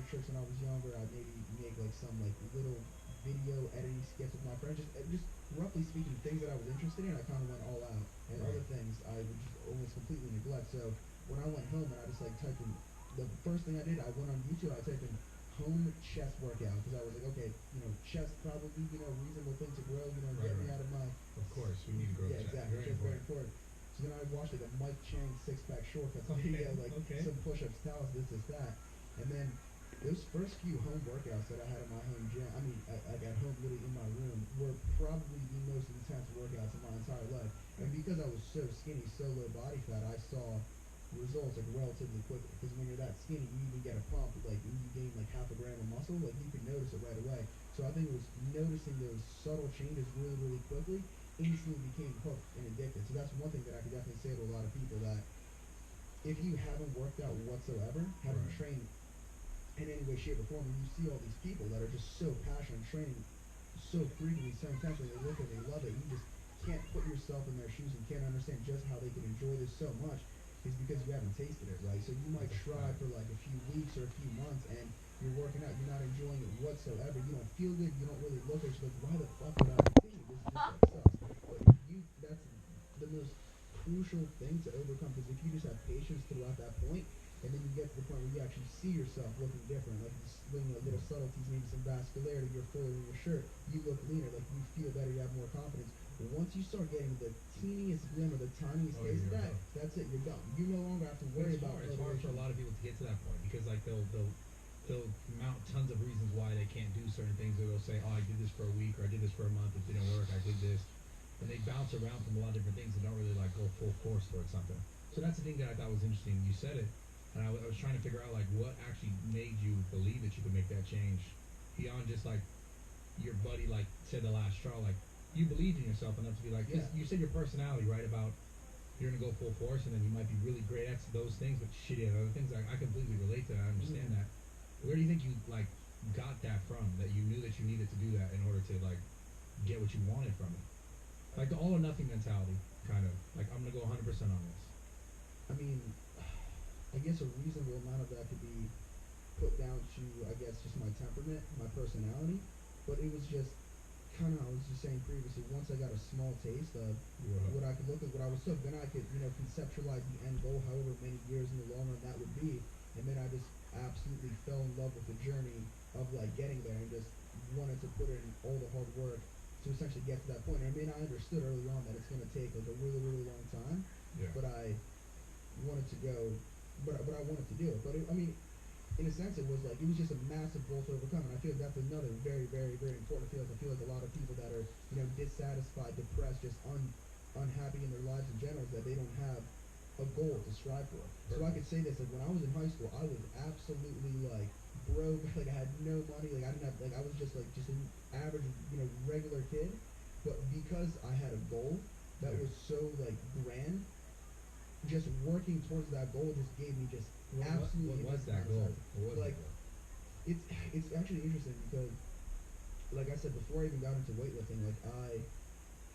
tricks when I was younger. I'd maybe make like some like little video editing skits with my friends. Just roughly speaking, things that I was interested in, I kind of went all out. And other things I would just almost completely neglect. So when I went home and I just like typed in, the first thing I did, I went on YouTube. I typed in home chest workout because I was like, okay, chest probably, reasonable thing to grow. Get me out of my. Of course, we need to grow. Yeah, exactly. Very important. So then I watched like a Mike Chang six-pack shortcuts video, like some push-ups, towels, this, that, and then those first few home workouts that I had in my home gym, like at home, literally in my room, were probably the most intense workouts in my entire life. And because I was so skinny, so low body fat, I saw results like relatively quickly. Because when you're that skinny, you even get a pump, like when you gain like half a gram of muscle, like you can notice it right away. So I think it was noticing those subtle changes really, really quickly instantly became hooked and addicted. So that's one thing that I could definitely say to a lot of people, that if you haven't worked out whatsoever, haven't trained in any way, shape, or form, and you see all these people that are just so passionate, training so frequently, so intensely, they look at it, they love it, you just can't put yourself in their shoes and can't understand just how they can enjoy this so much, is because you haven't tasted it, right? So you might try for like a few weeks or a few months, and you're working out, you're not enjoying it whatsoever, you don't feel good, you don't really look at it, you're like, why the fuck would I continue? This just like sucks. But that's the most crucial thing to overcome, because if you just have patience throughout that point, and then you get to the point where you actually see yourself looking different, like you swing little subtleties, maybe some vascularity, you're fuller in your shirt, you look leaner, like you feel better, you have more confidence. But once you start getting the teeniest glimmer, the tiniest taste of that, that's it, you're done. You no longer have to worry about it. It's hard for a lot of people to get to that point, because like they'll mount tons of reasons why they can't do certain things. They'll say, oh, I did this for a week, or I did this for a month, it didn't work, I did this. And they bounce around from a lot of different things and don't really like go full force towards something. So that's the thing that I thought was interesting. You said it, and I was trying to figure out like what actually made you believe that you could make that change beyond just like your buddy like said the last straw. Like you believed in yourself enough to be like, you said your personality, right, about you're gonna go full force and then you might be really great at those things, but shitty at other things. I completely relate to that. I understand that. Where do you think you like got that from? That you knew that you needed to do that in order to like get what you wanted from it? Like the all or nothing mentality, kind of. Like, I'm going to go 100% on this. I mean, I guess a reasonable amount of that could be put down to, I guess, just my temperament, my personality. But it was just kind of, I was just saying previously, once I got a small taste of what I could look at, what I was so, then I could, conceptualize the end goal, however many years in the long run that would be. And then I just absolutely fell in love with the journey of, like, getting there and just wanted to put in all the hard work to essentially get to that point. I mean, I understood early on that it's going to take like a really, really long time, but I wanted to go, but I wanted to do it. But I mean, in a sense, it was just a massive goal to overcome, and I feel like that's another very, very, very important field. I feel like a lot of people that are dissatisfied, depressed, just unhappy in their lives in general, is that they don't have a goal to strive for. So I could say this, like when I was in high school, I was absolutely like broke, like I had no money, like I didn't have, like I was just an average, regular kid. But because I had a goal that was so like grand, just working towards that goal just gave me just absolutely. What was that goal? Like it's actually interesting because, like I said before, I even got into weightlifting. Like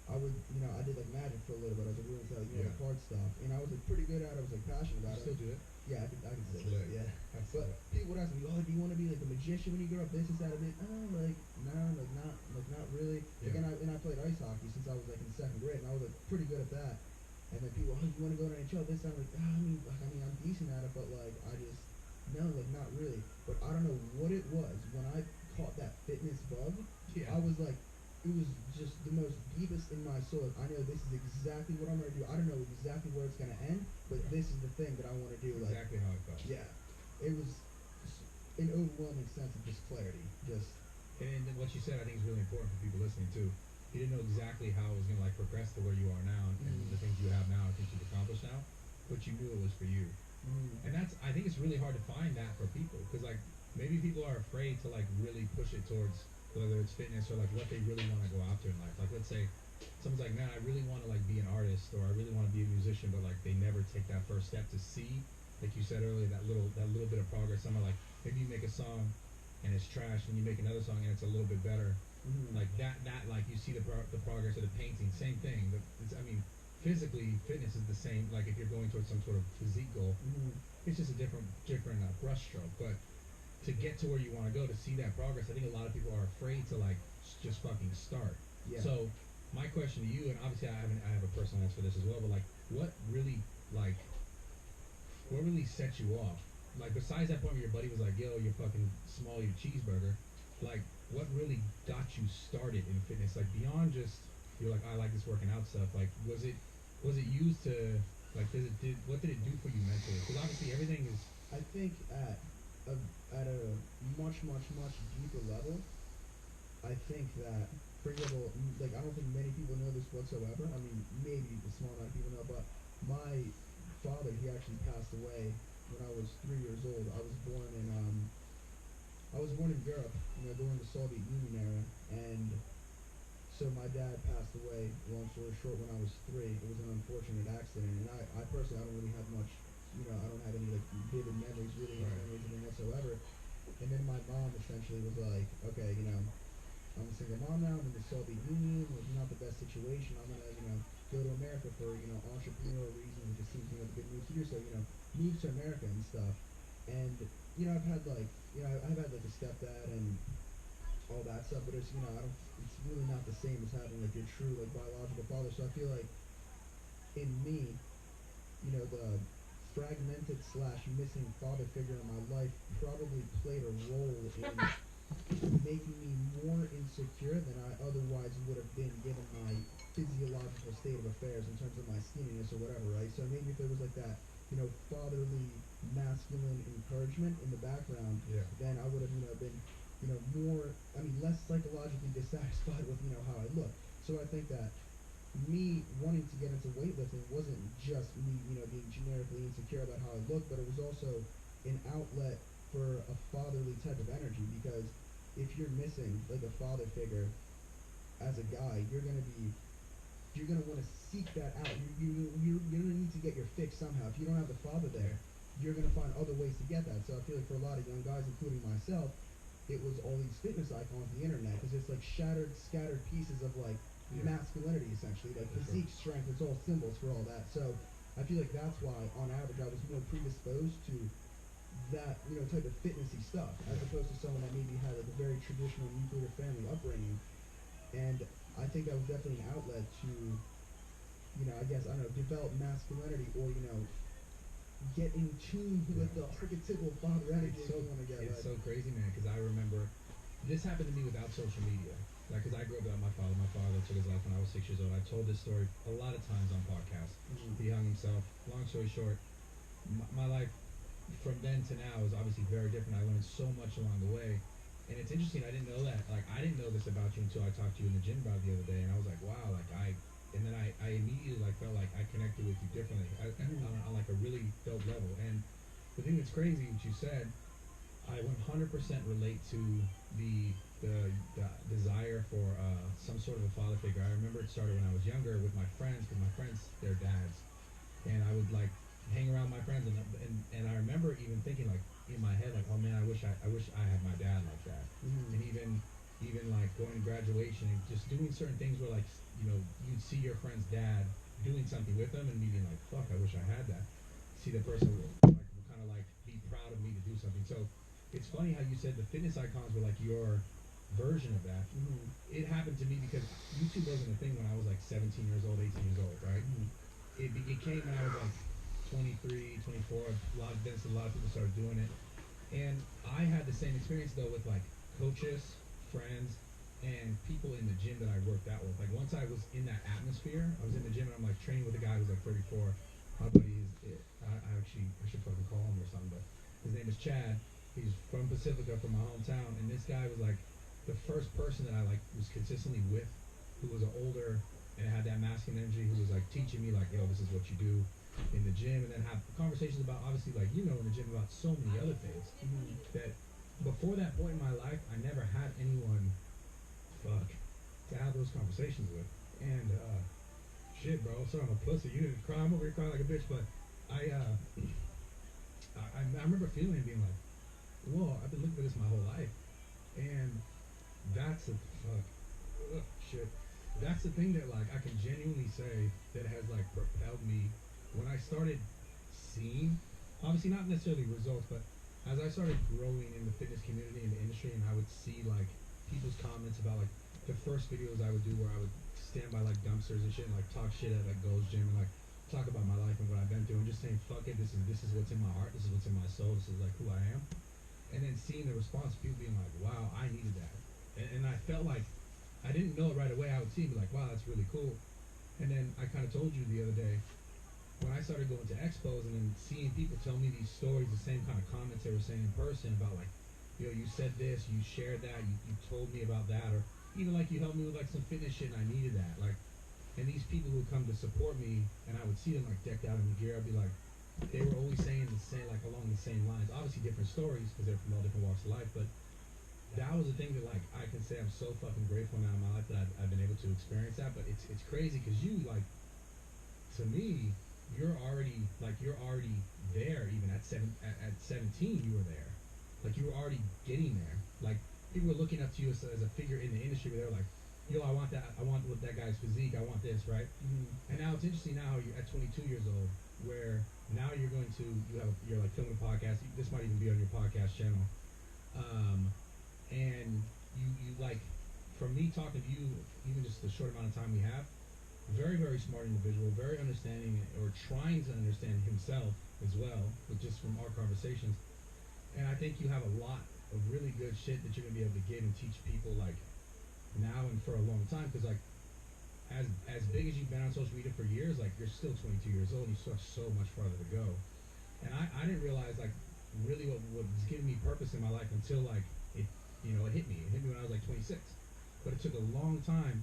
I would, I did like magic for a little bit. I was like really into the card stuff, and I was like pretty good at it. I was like passionate about it. Still do it? Yeah, I can still do it. Yeah, but people would ask me, "Oh, do you want to be like a magician when you grow up?" This is that a bit. Oh, like no, not really. Yeah. Like, and I played ice hockey since I was like in second grade, and I was like pretty good at that. And then people, oh, you want to go to NHL? This time, like, I'm decent at it, but like I just no, like not really. But I don't know what it was when I caught that fitness bug. Yeah. I was like. It was just the most deepest in my soul. I know this is exactly what I'm going to do. I don't know exactly where it's going to end, but this is the thing that I want to do. Exactly how it felt. Yeah. It was an overwhelming sense of just clarity. And what you said, I think, is really important for people listening, too. You didn't know exactly how it was going to, like, progress to where you are now and the things you have now and things you've accomplished now, but you knew it was for you. And I think it's really hard to find that for people, because, like, maybe people are afraid to, like, really push it towards whether it's fitness or like what they really want to go after in life. Like let's say someone's like, man, I really want to like be an artist or I really want to be a musician, but like they never take that first step to see, like you said earlier, that little bit of progress. Someone like maybe you make a song and it's trash, and you make another song and it's a little bit better. Like that like you see the progress of the painting. Same thing. Physically, fitness is the same. Like if you're going towards some sort of physique goal, it's just a different brush stroke. But to get to where you want to go, to see that progress, I think a lot of people are afraid to like just fucking start. Yeah. So my question to you, and obviously I have a personal answer for this as well, but like like what really set you off? Like besides that point where your buddy was like, "Yo, you're fucking small, you cheeseburger," like what really got you started in fitness? Like beyond just you're like, "I like this working out stuff." Like was it used to like what did it do for you mentally? Because obviously everything is. I think a, at a much deeper level, I think that, for example, like I don't think many people know this whatsoever. I mean, maybe a small amount of people know, but my father, he actually passed away when I was 3 years old. I was born in Europe, during the Soviet Union era, and so my dad passed away. Long story short, when I was 3, it was an unfortunate accident, and I personally, I don't really have much, I don't have any like vivid memories, really, any memories of him whatsoever. And then my mom essentially was like, okay, I'm a single mom now. I'm in the Soviet Union. Like, not the best situation. I'm gonna, go to America for, entrepreneurial reasons. It just seems, the good move to do. So, move to America and stuff. And, I've had like, I've had like a stepdad and all that stuff, but it's, I don't. It's really not the same as having like your true like biological father. So I feel like in me, the fragmented slash missing father figure in my life probably played a role in making me more insecure than I otherwise would have been given my physiological state of affairs in terms of my skinniness or whatever, right? So maybe if there was like that, fatherly, masculine encouragement in the background, then I would have, been, more, I mean, less psychologically dissatisfied with, how I look. So I think that me wanting to get into weightlifting wasn't just me, being generically insecure about how I look, but it was also an outlet for a fatherly type of energy, because if you're missing like a father figure as a guy, you're gonna want to seek that out. You're gonna need to get your fix somehow. If you don't have the father there, you're gonna find other ways to get that. So I feel like for a lot of young guys, including myself, it was all these fitness icons on the internet, because it's like scattered pieces of like masculinity, essentially, like physique, strength. It's all symbols for all that. So I feel like that's why, on average, I was more predisposed to that, type of fitnessy stuff, as opposed to someone that maybe had like a very traditional nuclear family upbringing. And I think that was definitely an outlet to, I guess, I don't know, develop masculinity, or, get in tune with the archetypal father energy. It's so crazy, man, because I remember this happened to me without social media. Like, because I grew up without my father. My father took his life when I was 6 years old. I told this story a lot of times on podcasts. He hung himself. Long story short, my life from then to now is obviously very different. I learned so much along the way. And it's interesting, I didn't know that. Like, I didn't know this about you until I talked to you in the gym about it the other day. And I was like, wow, like, and then I immediately, like, felt like I connected with you differently on like a really dope level. And the thing that's crazy, what you said, I 100% relate to the desire for some sort of a father figure. I remember it started when I was younger with my friends, because my friends, they're dads. And I would, like, hang around my friends, and I remember even thinking, like, in my head, like, oh man, I wish I had my dad like that. And even like going to graduation and just doing certain things where, like, you'd see your friend's dad doing something with them, and me being like, fuck, I wish I had that. See the person will kind of like be proud of me to do something. So it's funny how you said the fitness icons were like your version of that. It happened to me because YouTube wasn't a thing when I was like 17 years old, 18 years old, right? It came when I was like 23, 24. A lot of people started doing it. And I had the same experience though with like coaches, friends, and people in the gym that I worked out with. Like once I was in that atmosphere, I was in the gym and I'm like training with a guy who's like 34. My buddy I should fucking call him or something, but his name is Chad. He's from Pacifica, from my hometown, and this guy was like the first person that I like was consistently with, who was older and had that masculine energy, who was like teaching me like, yo, this is what you do in the gym, and then have conversations about, obviously, like, in the gym about so many other things. That before that point in my life, I never had anyone to have those conversations with. And shit, bro, sorry, I'm a pussy. You didn't cry. I'm over here crying like a bitch, but I remember feeling and being like, whoa, I've been looking for this my whole life. And that's shit. That's the thing that, like, I can genuinely say that has, like, propelled me when I started seeing, obviously not necessarily results, but as I started growing in the fitness community and the industry, and I would see like people's comments about like the first videos I would do where I would stand by like dumpsters and shit and like talk shit at like Gold's Gym and like talk about my life and what I've been through and just saying fuck it, this is what's in my heart, this is what's in my soul, this is like who I am. And then seeing the response, people being like, wow, I needed that. And I felt like I didn't know it right away. I would see it and be like, wow, that's really cool. And then I kind of told you the other day when I started going to expos and then seeing people tell me these stories, the same kind of comments they were saying in person about like, yo, you said this, you shared that, you told me about that, or even like you helped me with like some fitness shit and I needed that. Like, and these people who come to support me and I would see them like decked out in the gear, I'd be like, they were always saying the same, like along the same lines. Obviously different stories because they're from all different walks of life, but that was the thing that like I can say I'm so fucking grateful now in my life that I've been able to experience that. But it's crazy because you like, to me, you're already there. Even at 17 you were there, like you were already getting there. Like people were looking up to you as a figure in the industry where they were like, yo, I want that, I want that guy's physique, I want this, right? And now it's interesting now you're at 22 years old where now you're like filming a podcast. This might even be on your podcast channel. And you like, from me talking to you, even just the short amount of time we have, very, very smart individual, very understanding, or trying to understand himself as well, but just from our conversations. And I think you have a lot of really good shit that you're gonna be able to give and teach people like now and for a long time. Because like as big as you've been on social media for years, like you're still 22 years old and you still have so much farther to go. And I didn't realize like really what was giving me purpose in my life until like it it hit me. It hit me when I was like 26. But it took a long time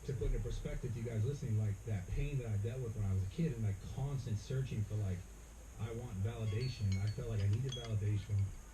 to put into perspective to you guys listening, like that pain that I dealt with when I was a kid and like constant searching for like I want validation. I felt like I needed validation.